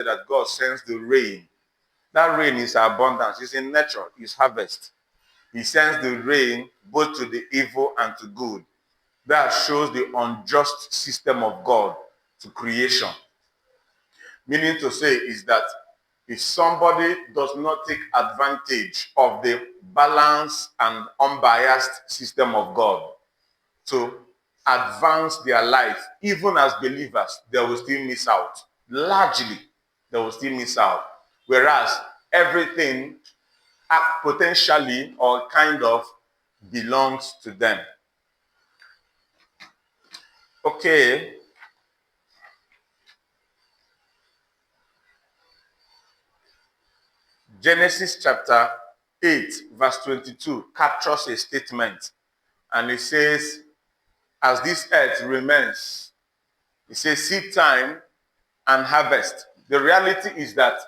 that God sends the rain. That rain is abundance. It's in nature. It's harvest. He sends the rain both to the evil and to good. That shows the unjust system of God to creation. Meaning to say is that if somebody does not take advantage of the balanced and unbiased system of God to advance their life, even as believers, they will still miss out. Largely, they will still miss out. Whereas everything potentially or kind of belongs to them. Okay. Genesis chapter 8, verse 22 captures a statement. And it says, as this earth remains, it says seed time and harvest. The reality is that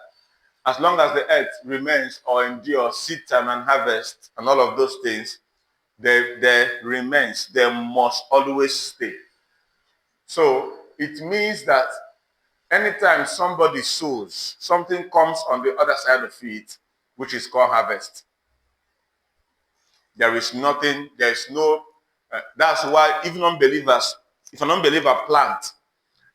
as long as the earth remains or endures, seed time and harvest and all of those things, they remains. They must always stay. So it means that anytime somebody sows, something comes on the other side of it, which is called harvest. There is nothing, there is no, that's why even unbelievers, if an unbeliever plants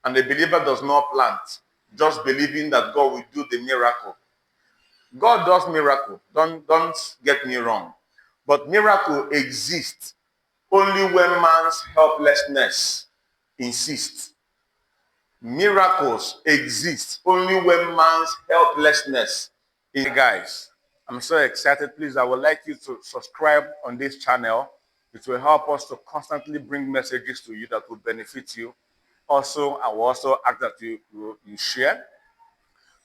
and the believer does not plant, just believing that God will do the miracle. God does miracle, don't get me wrong. But miracle exists only when man's helplessness insists. Miracles exist only when man's helplessness is. Hey guys, I'm so excited. Please, I would like you to subscribe on this channel. It will help us to constantly bring messages to you that will benefit you. Also, I will also ask that you share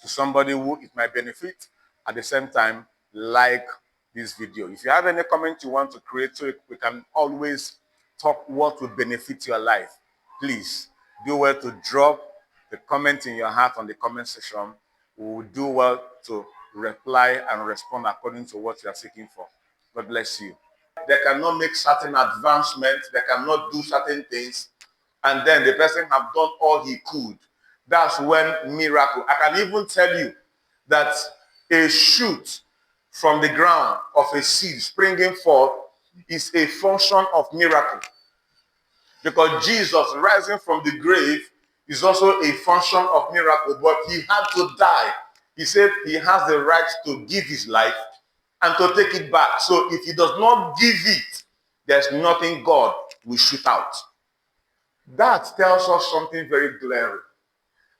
to somebody who it might benefit. At the same time, like this video. If you have any comment you want to create, so we can always talk what will benefit your life, please do well to drop the comment in your heart on the comment section. We will do well to reply and respond according to what you are seeking for. God bless you. They cannot make certain advancements, they cannot do certain things, and then the person have done all he could. That's when miracle. I can even tell you that a shoot from the ground of a seed springing forth is a function of miracle. Because Jesus rising from the grave is also a function of miracle, but he had to die. He said he has the right to give his life and to take it back. So if he does not give it, there's nothing God will shoot out. That tells us something very glaring.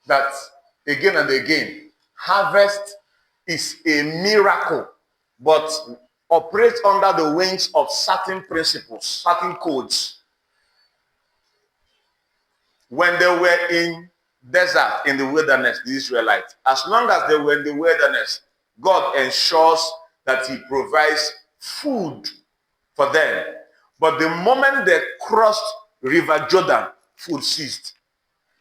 That again and again, harvest is a miracle, but operates under the wings of certain principles, certain codes. When they were in desert, in the wilderness, the Israelites, as long as they were in the wilderness, God ensures that he provides food for them. But the moment they crossed River Jordan, food ceased.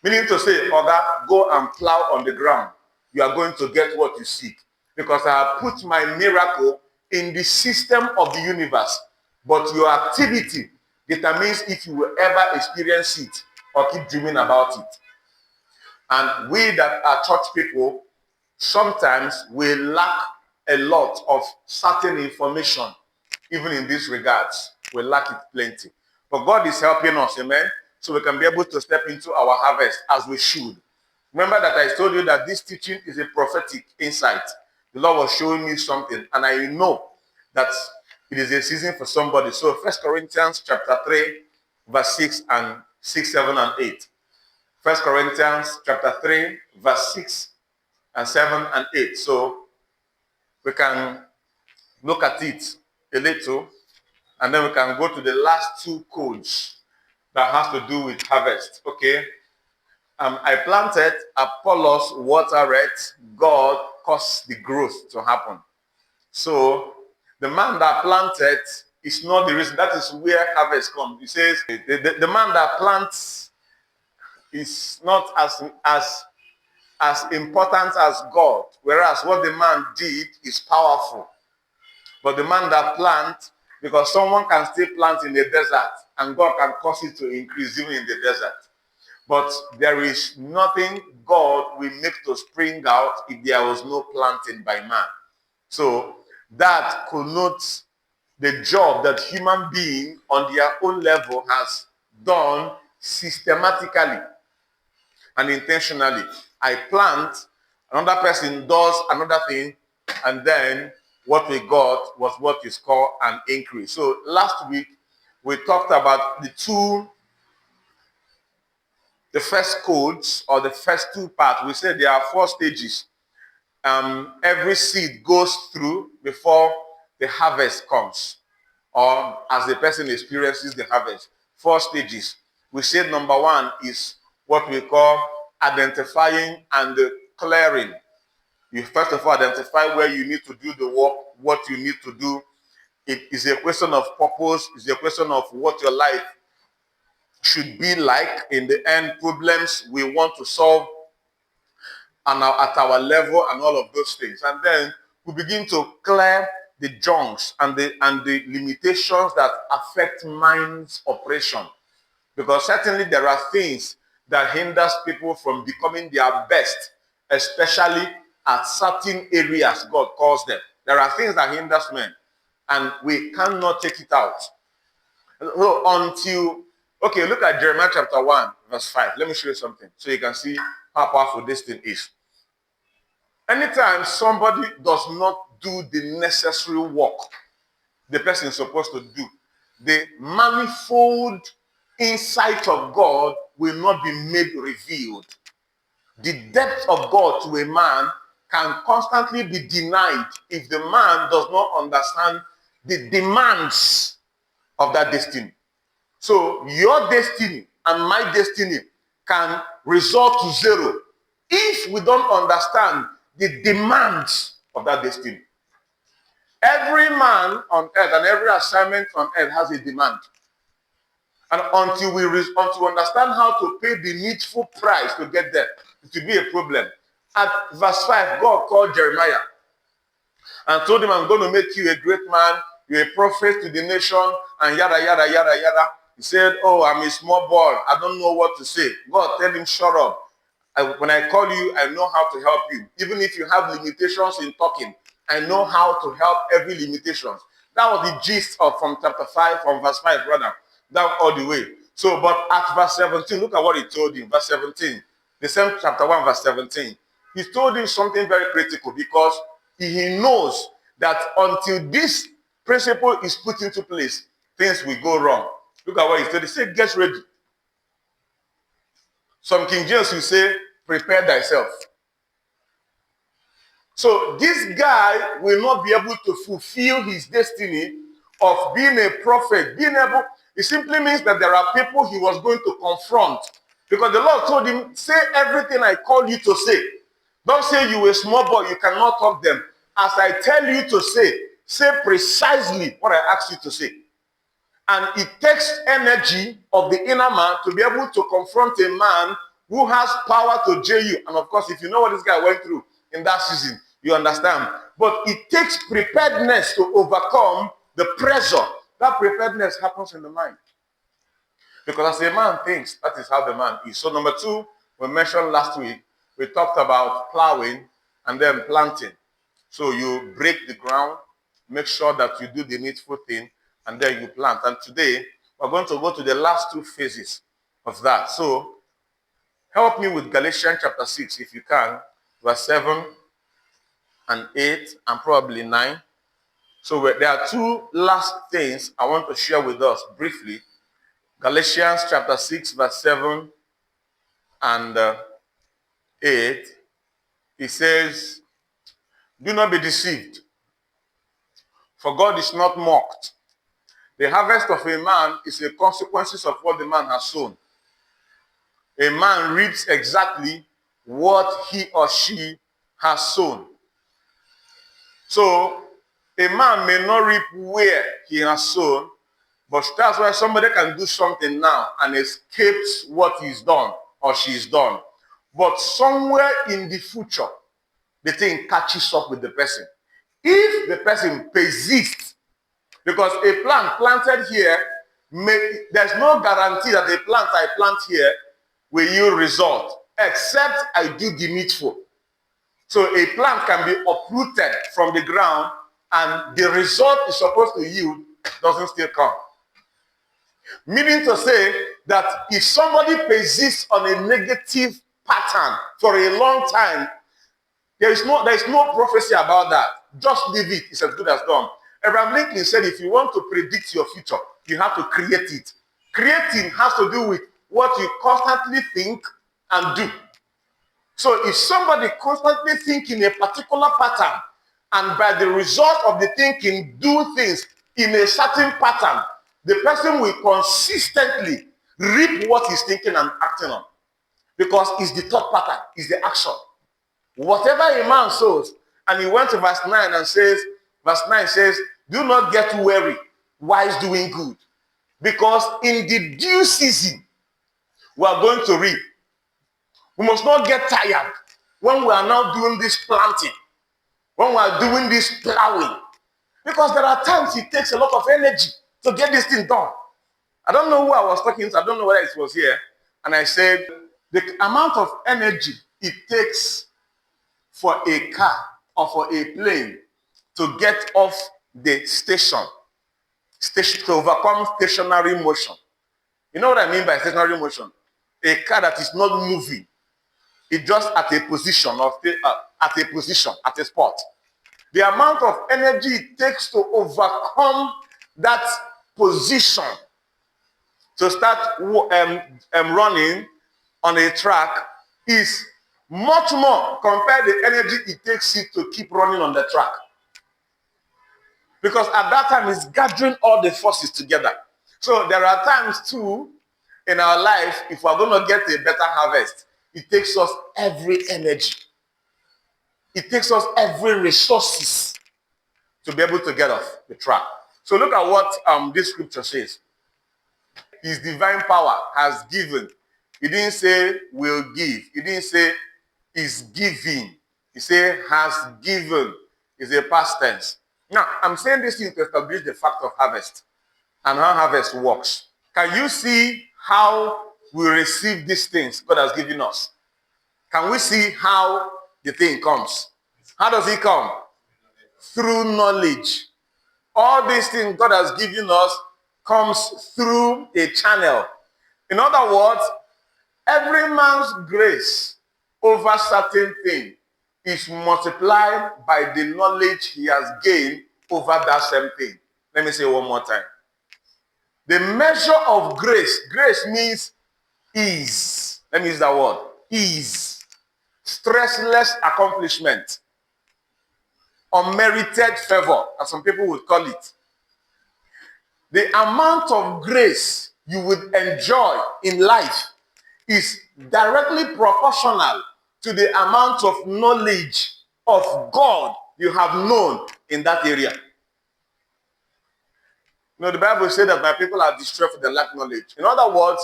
Meaning to say, Oga, go and plow on the ground. You are going to get what you seek. Because I have put my miracle in the system of the universe. But your activity determines if you will ever experience it or keep dreaming about it. And we that are church people, sometimes we lack a lot of certain information, even in these regards. We lack it plenty. But God is helping us, amen? So we can be able to step into our harvest as we should. Remember that I told you that this teaching is a prophetic insight. The Lord was showing me something, and I know that it is a season for somebody. So 1 Corinthians chapter 3, verse 6, 7, and 8. 1 Corinthians chapter 3, verse 6 and 7 and 8. So we can look at it a little, and then we can go to the last two codes that has to do with harvest. Okay. I planted, Apollos watered it, God caused the growth to happen. So the man that planted is not the reason. That is where harvest comes. He says the man that plants is not as important as God, whereas what the man did is powerful. But the man that plants, because someone can still plant in the desert and God can cause it to increase even in the desert. But there is nothing God will make to spring out if there was no planting by man. So that connotes the job that human being on their own level has done systematically and intentionally. I plant, another person does another thing, and then what we got was what is called an increase. So last week we talked about the first codes or the first two parts. We said there are 4 stages every seed goes through before the harvest comes, or as the person experiences the harvest. 4 stages. We said number 1 is what we call identifying and clearing. You first of all identify where you need to do the work, what you need to do. It is a question of purpose. It's a question of what your life should be like. In the end, problems we want to solve and at our level and all of those things. And then we begin to clear the junks and the limitations that affect mind's operation. Because certainly there are things that hinders people from becoming their best, especially at certain areas God calls them. There are things that hinders men, and we cannot take it out. So okay, look at Jeremiah chapter 1, verse 5. Let me show you something so you can see how powerful this thing is. Anytime somebody does not do the necessary work the person is supposed to do, the manifold insight of God will not be made revealed. The depth of God to a man can constantly be denied if the man does not understand the demands of that destiny. So your destiny and my destiny can result to zero if we don't understand the demands of that destiny. Every man on earth and every assignment on earth has a demand. And until we understand how to pay the needful price to get there, it will be a problem. At verse 5, God called Jeremiah and told him, I'm going to make you a great man, you're a prophet to the nation, and yada, yada, yada, yada. He said, oh, I'm a small boy, I don't know what to say. God tell him, shut up. When I call you, I know how to help you. Even if you have limitations in talking, I know how to help every limitation. That was the gist of from chapter 5, from verse 5, rather, down all the way. So, but at verse 17, look at what he told him. Verse 17, the same chapter 1, verse 17. He told him something very critical because he knows that until this principle is put into place, things will go wrong. Look at what he said. He said, get ready. Some King James will say, prepare thyself. So this guy will not be able to fulfill his destiny of being a prophet. It simply means that there are people he was going to confront. Because the Lord told him, say everything I call you to say. Don't say you a small boy, you cannot talk them. As I tell you to say precisely what I ask you to say. And it takes energy of the inner man to be able to confront a man who has power to jail you. And of course, if you know what this guy went through in that season, you understand. But it takes preparedness to overcome the pressure. That preparedness happens in the mind. Because as a man thinks, that is how the man is. So number 2, we mentioned last week, we talked about plowing and then planting. So you break the ground, make sure that you do the needful thing, and then you plant. And today, we're going to go to the last 2 phases of that. So, help me with Galatians chapter 6, if you can, verse 7 and 8, and probably 9. So, there are 2 last things I want to share with us briefly. Galatians chapter 6, verse 7 and 8. It says, do not be deceived, for God is not mocked. The harvest of a man is the consequences of what the man has sown. A man reaps exactly what he or she has sown. So, a man may not reap where he has sown, but that's why somebody can do something now and escapes what he's done or she's done. But somewhere in the future, the thing catches up with the person. If the person persists, because a plant planted here, there's no guarantee that a plant I plant here will yield result except I do the needful. So a plant can be uprooted from the ground and the result is supposed to yield doesn't still come. Meaning to say that if somebody persists on a negative pattern for a long time, there is no prophecy about that. Just leave it. It's as good as done. Abraham Lincoln said if you want to predict your future, you have to create it. Creating has to do with what you constantly think and do. So if somebody constantly thinks in a particular pattern and by the result of the thinking do things in a certain pattern, the person will consistently reap what he's thinking and acting on. Because it's the thought pattern, it's the action. Whatever a man sows, and he went to verse 9 and says, verse 9 says, do not get weary while doing good. Because in the due season, we are going to reap. We must not get tired when we are now doing this planting, when we are doing this plowing. Because there are times it takes a lot of energy to get this thing done. I don't know who I was talking to, I don't know whether it was here. And I said, the amount of energy it takes for a car or for a plane to get off the station to overcome stationary motion. You know what I mean by stationary motion? A car that is not moving. It's just at a position, at a spot. The amount of energy it takes to overcome that position to start running on a track is much more compared to the energy it takes it to keep running on the track. Because at that time, it's gathering all the forces together. So there are times too in our life, if we're going to get a better harvest, it takes us every energy. It takes us every resources to be able to get off the track. So look at what this scripture says. His divine power has given. He didn't say will give. He didn't say is giving. He said has given. It's a past tense. Now, I'm saying this thing to establish the fact of harvest and how harvest works. Can you see how we receive these things God has given us? Can we see how the thing comes? How does it come? Through knowledge. All these things God has given us comes through a channel. In other words, every man's grace over certain thing is multiplied by the knowledge he has gained over that same thing. Let me say one more time. The measure of grace means ease. Let me use that word. Ease. Stressless accomplishment. Unmerited favor, as some people would call it. The amount of grace you would enjoy in life is directly proportional to the amount of knowledge of God you have known in that area. You know, the Bible says that my people are destroyed for the lack of knowledge. In other words,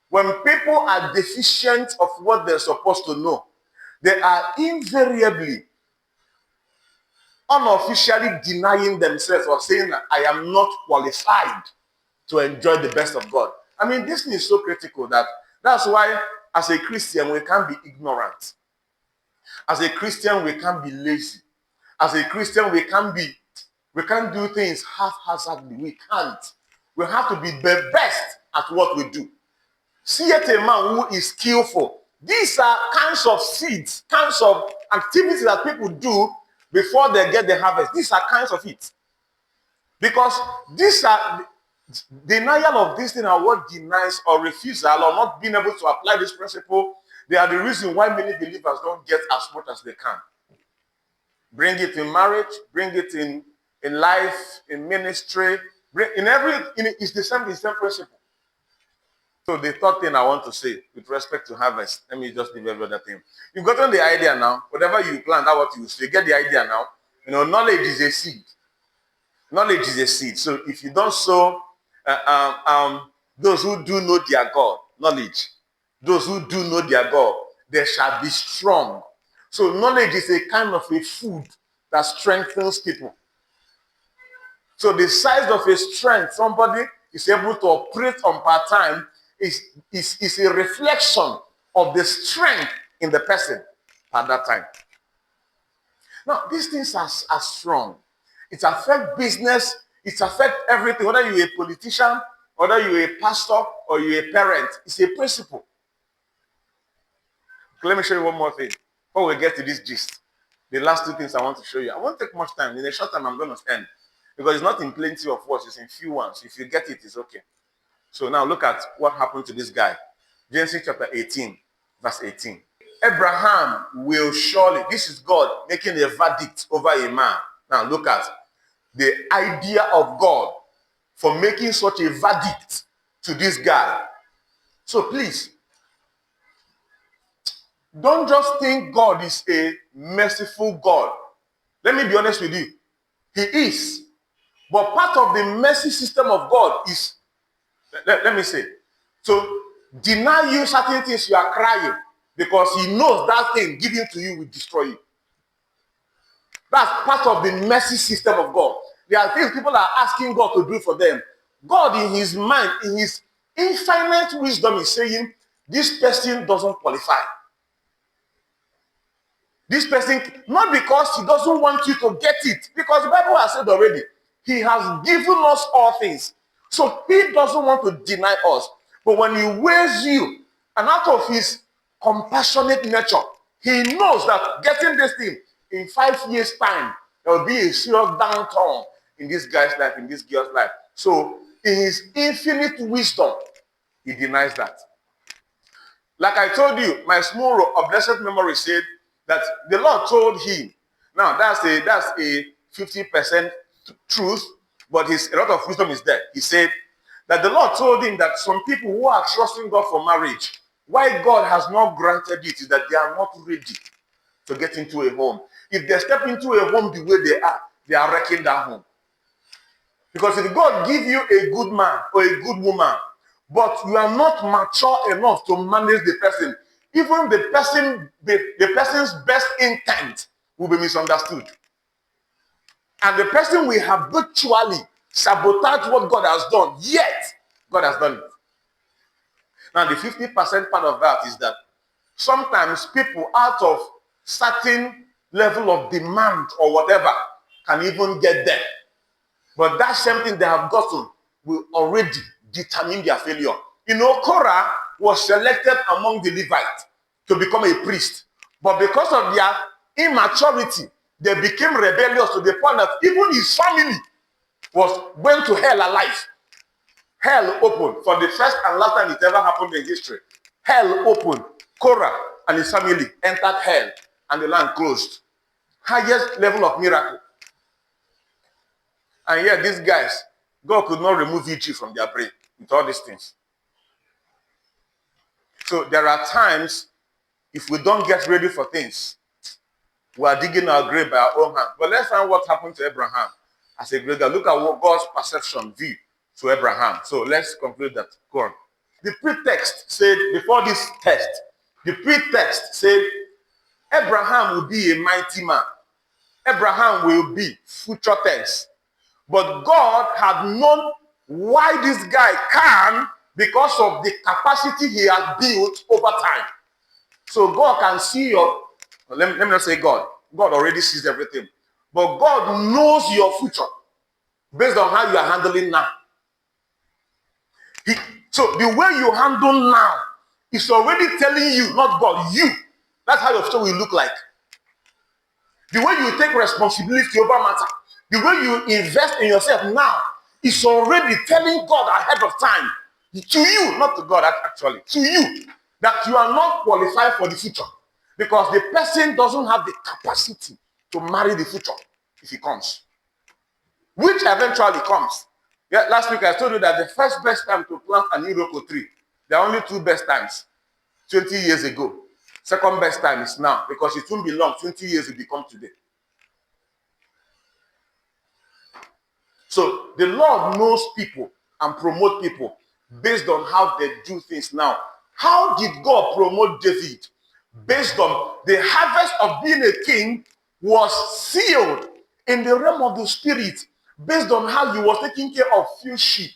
when people are deficient of what they're supposed to know, they are invariably unofficially denying themselves or saying that I am not qualified to enjoy the best of God. I mean, this thing is so critical that's why as a Christian, we can't be ignorant. As a Christian, we can't be lazy. As a Christian, we can't do things haphazardly. We can't. We have to be the best at what we do. See it a man who is skillful. These are kinds of seeds, kinds of activities that people do before they get the harvest. These are kinds of it. Because these are denial of this thing are what denies or refusal or not being able to apply this principle. They are the reason why many believers don't get as much as they can. Bring it in marriage, bring it in life, in ministry, it's the same principle. So the third thing I want to say with respect to harvest, let me just leave every other thing. You've gotten the idea now. Whatever you plant, that's what you say. You get the idea now. You know, knowledge is a seed. Knowledge is a seed. So if you don't sow, those who do know their God, knowledge, those who do know their God, they shall be strong. So knowledge is a kind of a food that strengthens people. So the size of a strength somebody is able to operate on part-time is a reflection of the strength in the person at that time. Now, these things are strong. It affects business. It affects everything. Whether you're a politician, whether you're a pastor, or you're a parent, it's a principle. Let me show you one more thing before we get to this gist. The last two things I want to show you. I won't take much time. In a short time, I'm going to end because it's not in plenty of words. It's in few ones. If you get it, it's okay. So now look at what happened to this guy. Genesis chapter 18, verse 18. Abraham will surely, this is God making a verdict over a man. Now look at the idea of God for making such a verdict to this guy. So please, don't just think God is a merciful God. Let me be honest with you. He is. But part of the mercy system of God is, let me say, to deny you certain things you are crying because he knows that thing given to you will destroy you. That's part of the mercy system of God. There are things people are asking God to do for them. God in his mind, in his infinite wisdom is saying, this person doesn't qualify. This person, not because he doesn't want you to get it, because the Bible has said already, he has given us all things. So he doesn't want to deny us. But when he weighs you, and out of his compassionate nature, he knows that getting this thing in 5 years' time, there will be a serious downturn in this guy's life, in this girl's life. So in his infinite wisdom, he denies that. Like I told you, my small of blessed memory said that the Lord told him. Now that's a 50% truth, but a lot of wisdom is there. He said that the Lord told him that some people who are trusting God for marriage, why God has not granted it is that they are not ready to get into a home. If they step into a home the way they are wrecking that home. Because if God give you a good man or a good woman, but you are not mature enough to manage the person, even the person's best intent will be misunderstood. And the person will habitually sabotage what God has done, yet God has done it. Now the 50% part of that is that sometimes people out of certain level of demand or whatever can even get there. But that same thing they have gotten will already determine their failure. You know, Korah was selected among the Levites to become a priest. But because of their immaturity, they became rebellious to the point that even his family was going to hell alive. Hell opened for the first and last time it ever happened in history. Hell opened. Korah and his family entered hell and the land closed. Highest level of miracle. And yet these guys, God could not remove EG from their brain with all these things. So there are times, if we don't get ready for things, we are digging our grave by our own hand. But let's find what happened to Abraham as a great guy. Look at what God's perception view to Abraham. So let's conclude that. Go on. The pretext said, before this test, the pretext said, Abraham will be a mighty man. Abraham will be future tense. But God had known why this guy can because of the capacity he has built over time. So God can see your, let me not say God. God already sees everything. But God knows your future based on how you are handling now. So the way you handle now is already telling you, not God, you. That's how your future will look like. The way you take responsibility over matter, the way you invest in yourself now is already telling God ahead of time, to you, not to God actually, to you, that you are not qualified for the future. Because the person doesn't have the capacity to marry the future if he comes. Which eventually comes. Yeah, last week I told you that the first best time to plant an Iroko tree, there are only two best times, 20 years ago. Second best time is now, because it won't be long, 20 years will become today. So the Lord knows people and promote people based on how they do things now. How did God promote David? Based on the harvest of being a king was sealed in the realm of the spirit based on how he was taking care of few sheep.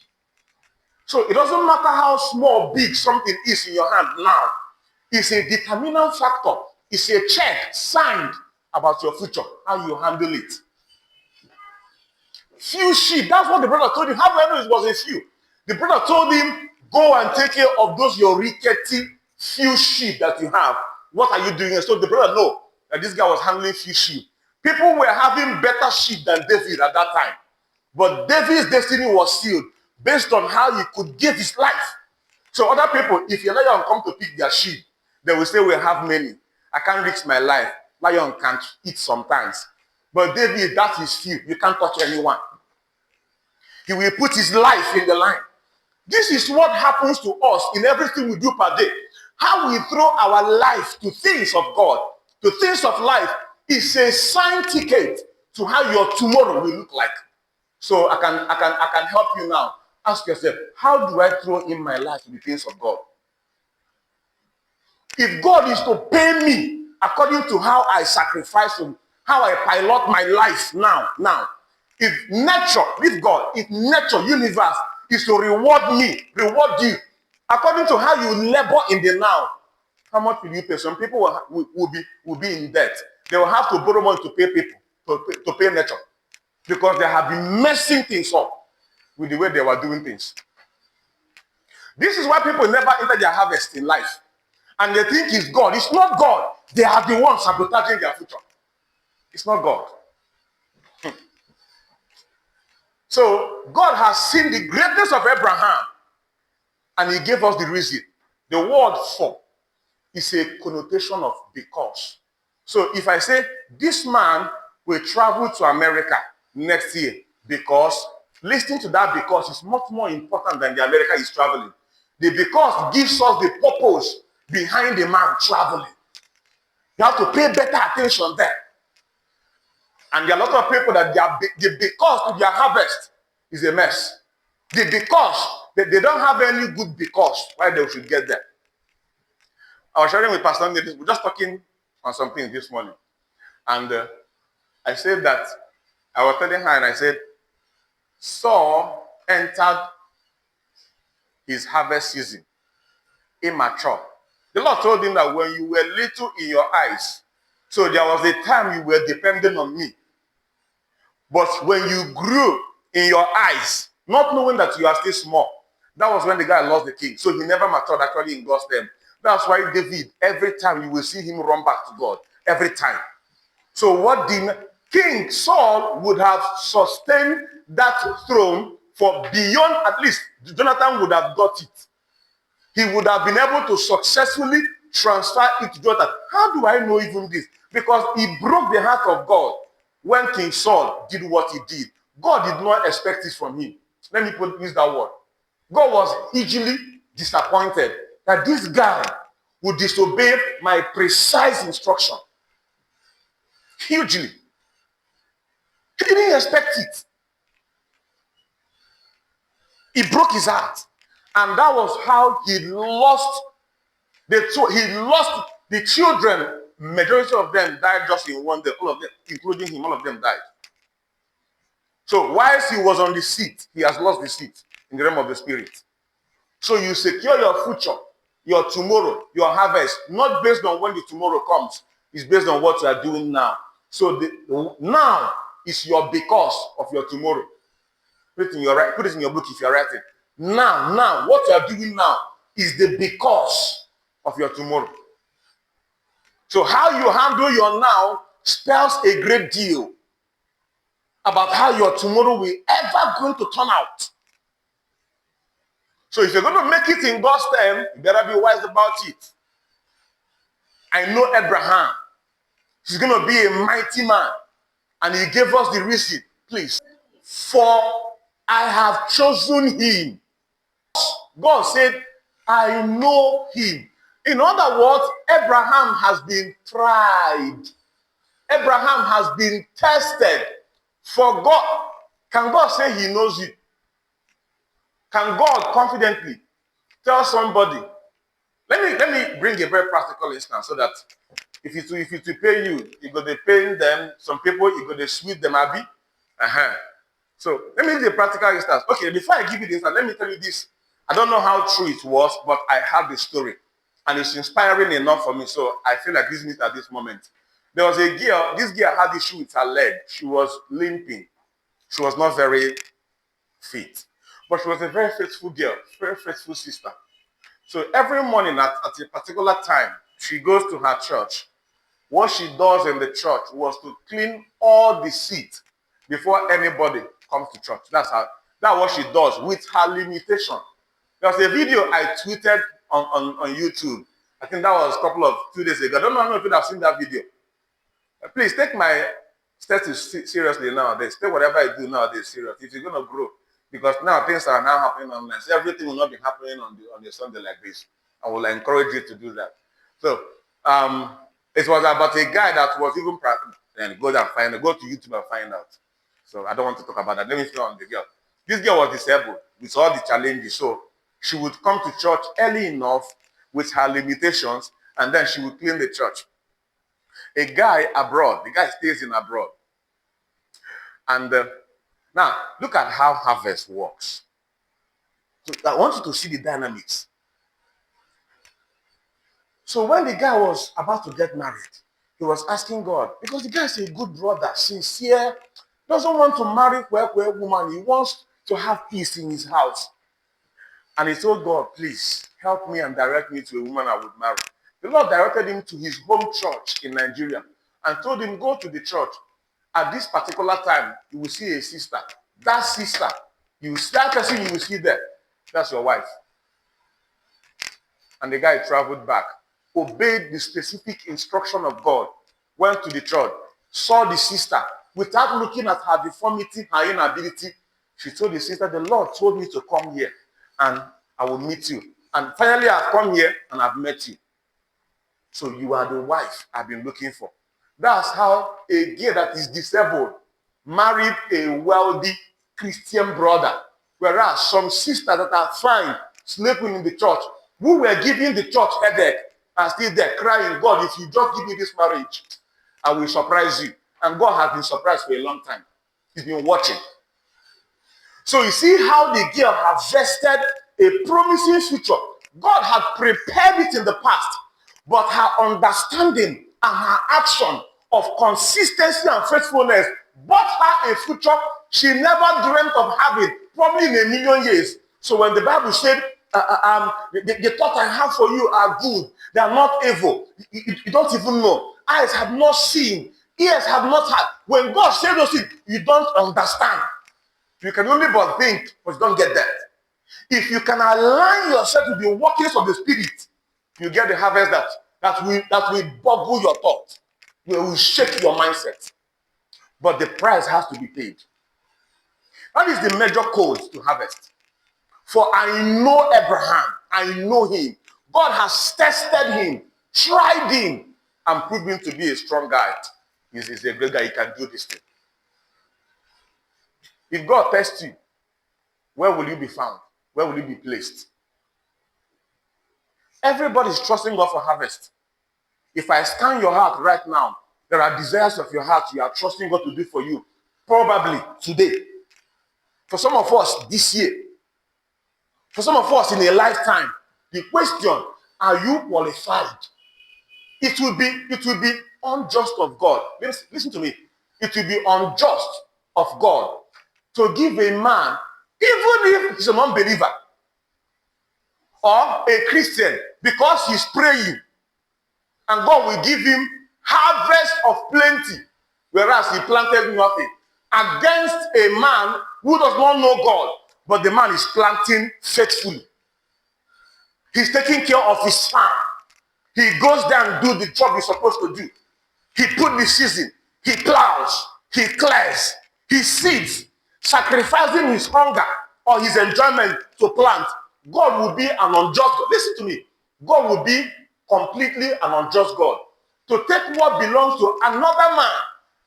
So it doesn't matter how small or big something is in your hand now. is a determinant factor. It's a check signed about your future, how you handle it. Few sheep, that's what the brother told him. How do I know it was a few? The brother told him, go and take care of those your rickety few sheep that you have. What are you doing? And so the brother know that this guy was handling few sheep. People were having better sheep than David at that time. But David's destiny was sealed based on how he could give his life. So other people, if your lion come to pick their sheep, they will say, we have many. I can't risk my life. Lion can't eat sometimes. But David, that is few. You can't touch anyone. He will put his life in the line. This is what happens to us in everything we do per day. How we throw our life to things of God, to things of life, is a sign ticket to how your tomorrow will look like. So I can help you now. Ask yourself, how do I throw in my life to the things of God? If God is to pay me according to how I sacrifice him, how I pilot my life now. If nature, with God, if nature, universe is to reward me, reward you, according to how you labor in the now, how much will you pay? Some people will be in debt. They will have to borrow money to pay people, to pay nature, because they have been messing things up with the way they were doing things. This is why people never enter their harvest in life. And they think it's God. It's not God. They are the ones sabotaging their future. It's not God. So God has seen the greatness of Abraham, and he gave us the reason. The word for is a connotation of because. So if I say this man will travel to America next year because, listening to that because is much more important than the America is traveling. The because gives us the purpose behind the man traveling. You have to pay better attention there. And there are a lot of people that the because to their harvest is a mess. The because, they don't have any good because why they should get there. I was sharing with Pastor Nate, we're just talking on something this morning. And I said that, I was telling her and I said, Saul entered his harvest season immature. The Lord told him that when you were little in your eyes, so there was a time you were dependent on me. But when you grew in your eyes, not knowing that you are still small, that was when the guy lost the king. So he never matured actually in God's term. That's why David, every time you will see him run back to God. Every time. So what King Saul would have sustained that throne for beyond, at least Jonathan would have got it. He would have been able to successfully transfer it to Jonathan. How do I know even this? Because he broke the heart of God when King Saul did what he did. God did not expect it from him. Let me use that word. God was hugely disappointed that this guy would disobey my precise instruction. Hugely. He didn't expect it. He broke his heart. And that was how he lost the children. Majority of them died just in one day. All of them, including him, all of them died. So whilst he was on the seat, he has lost the seat in the realm of the spirit. So you secure your future, your tomorrow, your harvest, not based on when the tomorrow comes. It's based on what you are doing now. So the now is your because of your tomorrow. Put it in your book if you are writing. Now, what you are doing now is the because of your tomorrow. So how you handle your now spells a great deal about how your tomorrow will ever going to turn out. So if you're going to make it in God's time, you better be wise about it. I know Abraham. He's going to be a mighty man. And he gave us the reason, please. For I have chosen him. God said, I know him. In other words, Abraham has been tried. Abraham has been tested. For God, can God say he knows you? Can God confidently tell somebody? Let me bring a very practical instance so that if it will pay you, you're going to pay them. Some people, you're going to sweet them, Abby. So let me give you a practical instance. Okay, before I give you the instance, let me tell you this. I don't know how true it was, but I have the story. and it's inspiring enough for me. So I feel like using it at this moment. There was a girl, this girl had issue with her leg. She was limping. She was not very fit. But she was a very faithful girl, very faithful sister. So every morning at a particular time, she goes to her church. What she does in the church was to clean all the seats before anybody comes to church. That's what she does with her limitation. There was a video I tweeted on YouTube. I think that was a couple of 2 days ago. I don't know if you have seen that video. Please take my steps seriously nowadays. Take whatever I do nowadays serious. If you're going to grow, because now things are now happening online. So everything will not be happening on the Sunday like this. I will encourage you to do that. So it was about a guy that was even and go to YouTube and find out. So I don't want to talk about that. Let me stay on the girl. This girl was disabled with all the challenges. So she would come to church early enough with her limitations, and then she would clean the church. A guy abroad, the guy stays in abroad. And now, look at how harvest works. So I want you to see the dynamics. So when the guy was about to get married, he was asking God, because the guy is a good brother, sincere, doesn't want to marry a woman. He wants to have peace in his house. And he told God, please help me and direct me to a woman I would marry. The Lord directed him to his home church in Nigeria and told him, go to the church. At this particular time, you will see a sister. That sister, that person you will see there, that's your wife. And the guy traveled back, obeyed the specific instruction of God, went to the church, saw the sister. Without looking at her deformity, her inability, she told the sister, the Lord told me to come here and I will meet you. And finally, I've come here and I've met you. So you are the wife I've been looking for. That's how a girl that is disabled married a wealthy Christian brother. Whereas some sisters that are fine, sleeping in the church, who were giving the church headache, are still there crying, God, if you just give me this marriage, I will surprise you. And God has been surprised for a long time. He's been watching. So you see how the girl had vested a promising future. God had prepared it in the past, but her understanding and her action of consistency and faithfulness brought her a future she never dreamt of having, probably in a million years. So when the Bible said, the thoughts I have for you are good, they are not evil. You don't even know. Eyes have not seen, ears have not heard. When God says those things, you don't understand. You can only but think, but you don't get that. If you can align yourself with the workings of the Spirit, you get the harvest that will boggle your thoughts, will shake your mindset. But the price has to be paid. That is the major code to harvest. For I know Abraham, I know him. God has tested him, tried him, and proved him to be a strong guy. He's a great guy, he can do this thing. If God tests you, where will you be found? Where will you be placed? Everybody is trusting God for harvest. If I scan your heart right now, there are desires of your heart you are trusting God to do for you. Probably today. For some of us, this year. For some of us, in a lifetime. The question, are you qualified? It will be unjust of God. Listen to me. It will be unjust of God to give a man, even if he's an unbeliever or a Christian, because he's praying, and God will give him harvest of plenty, whereas he planted nothing, against a man who does not know God, but the man is planting faithfully. He's taking care of his farm. He goes down and do the job he's supposed to do. He put the season, he plows, he clears, he seeds, sacrificing his hunger or his enjoyment to plant. God will be an unjust God. Listen to me. God will be completely an unjust God to take what belongs to another man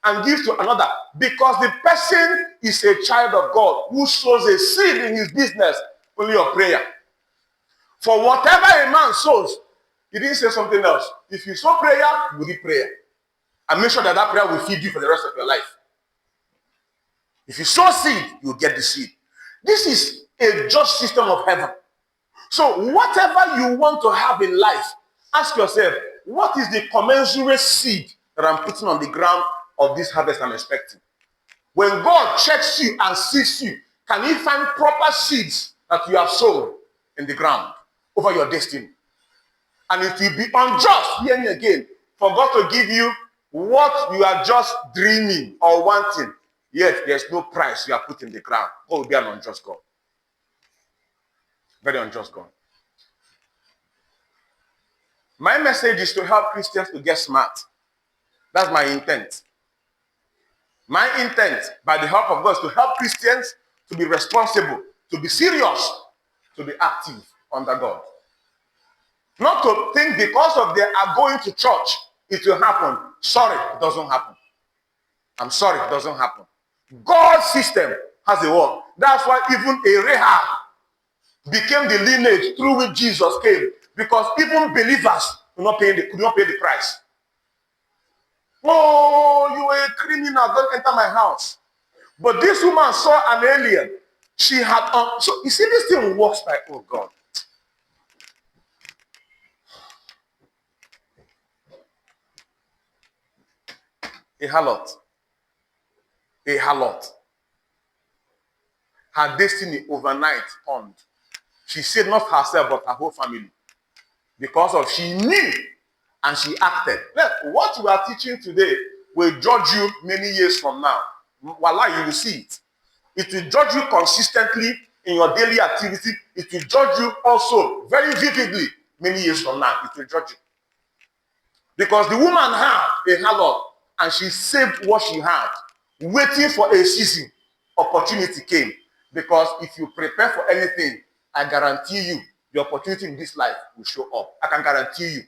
and give to another, because the person is a child of God who sows a seed in his business, only of prayer. For whatever a man sows, he didn't say something else. If you sow prayer, you will reap prayer. And make sure that that prayer will feed you for the rest of your life. If you sow seed, you will get the seed. This is a just system of heaven. So whatever you want to have in life, Ask yourself, what is the commensurate seed that I'm putting on the ground of this harvest I'm expecting? When God checks you and sees you, can he find proper seeds that you have sown in the ground over your destiny? And it will be unjust, hear me again, for God to give you what you are just dreaming or wanting, yet there's no price you are put in the ground. God will be an unjust God. Very unjust God. My message is to help Christians to get smart. That's my intent. My intent, by the help of God, is to help Christians to be responsible, to be serious, to be active under God. Not to think because of they are going to church, it will happen. Sorry, it doesn't happen. I'm sorry, it doesn't happen. God's system has a work. That's why even a Rahab became the lineage through which Jesus came. Because even believers could not pay the price. Oh, you are a criminal, don't enter my house. But this woman saw an alien. She had, so you see, this thing works like, oh God. A harlot. A harlot. Her destiny overnight turned. She said not herself, but her whole family. Because of she knew and she acted. Look, what we are teaching today will judge you many years from now. Voila, you will see it. It will judge you consistently in your daily activity. It will judge you also very vividly many years from now. It will judge you. Because the woman had a harlot and she saved what she had, waiting for a season. Opportunity came. Because if you prepare for anything, I guarantee you, the opportunity in this life will show up. I can guarantee you.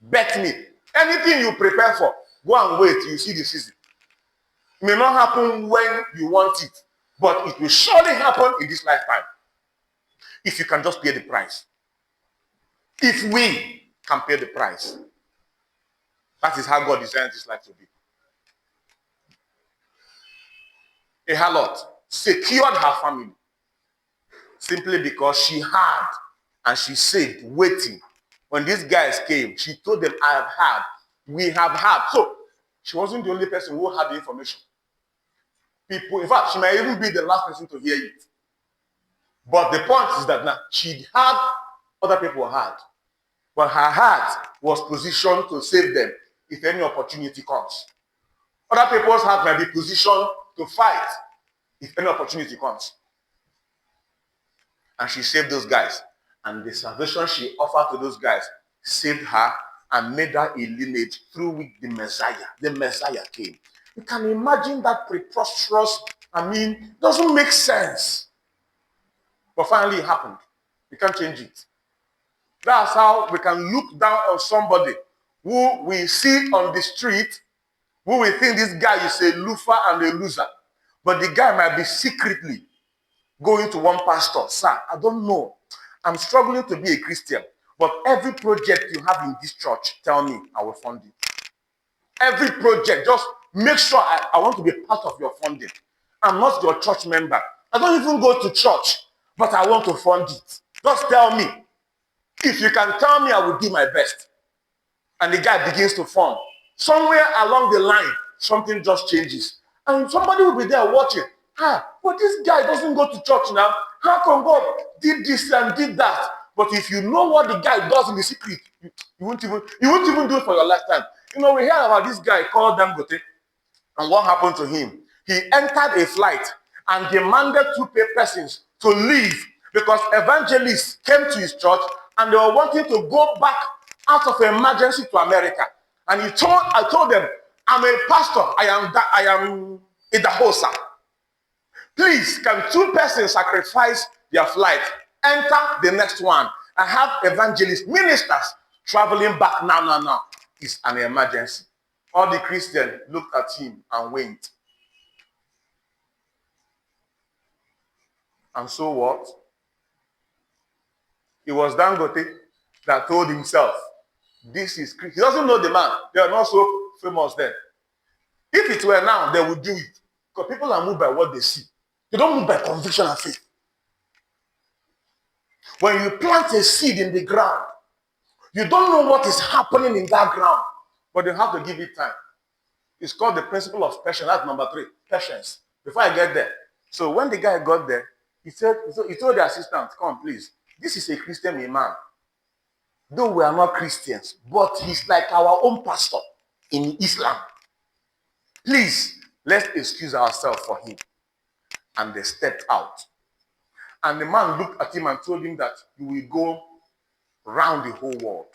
Bet me. Anything you prepare for, go and wait till you see the season. It may not happen when you want it, but it will surely happen in this lifetime. If you can just pay the price. If we can pay the price. That is how God designed this life to be. A harlot secured her family simply because she had and she saved, waiting. When these guys came, she told them, I have had, we have had. So she wasn't the only person who had the information. People, in fact, she might even be the last person to hear it. But the point is that now she had, other people had. But her heart was positioned to save them if any opportunity comes. Other people's heart might be positioned to fight if any opportunity comes. And she saved those guys. And the salvation she offered to those guys saved her and made her a lineage through which the Messiah came. You can imagine that preposterous, doesn't make sense. But finally it happened. You can't change it. That's how we can look down on somebody who we see on the street, who we think this guy is a loafer and a loser. But the guy might be secretly going to one pastor. Sir, I don't know. I'm struggling to be a Christian. But every project you have in this church, tell me, I will fund it. Every project, just make sure I want to be part of your funding. I'm not your church member. I don't even go to church, but I want to fund it. Just tell me. If you can tell me, I will do my best. And the guy begins to fund. Somewhere along the line, something just changes. And somebody will be there watching. But this guy doesn't go to church now. How come God did this and did that? But if you know what the guy does in the secret, you won't even do it for your lifetime. We hear about this guy called Dangote. And what happened to him? He entered a flight and demanded 2 persons to leave because evangelists came to his church and they were wanting to go back out of emergency to America. And I told them, I'm a pastor. I am Idahosa. Please, can 2 persons sacrifice their flight, enter the next one, and have evangelists, ministers traveling back now. It's an emergency. All the Christians looked at him and went. And so what? It was Dangote that told himself, this is Christ. He doesn't know the man. They are not so famous then. If it were now, they would do it. Because people are moved by what they see. They don't move by conviction and faith. When you plant a seed in the ground, You don't know what is happening in that ground, but you have to give it time. It's called the principle of patience. That's number 3, patience. Before I get there. So when the guy got there, he told the assistant, come please, this is a Christian man. Though we are not Christians, but he's like our own pastor in Islam. Please, let's excuse ourselves for him. And they stepped out. And the man looked at him and told him that you will go round the whole world.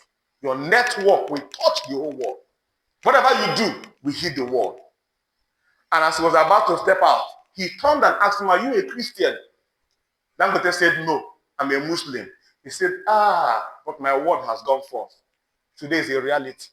Your network will touch the whole world. Whatever you do will hit the world. And as he was about to step out, he turned and asked him, are you a Christian? Dangote said, no, I'm a Muslim. He said, but my word has gone forth. Today is a reality.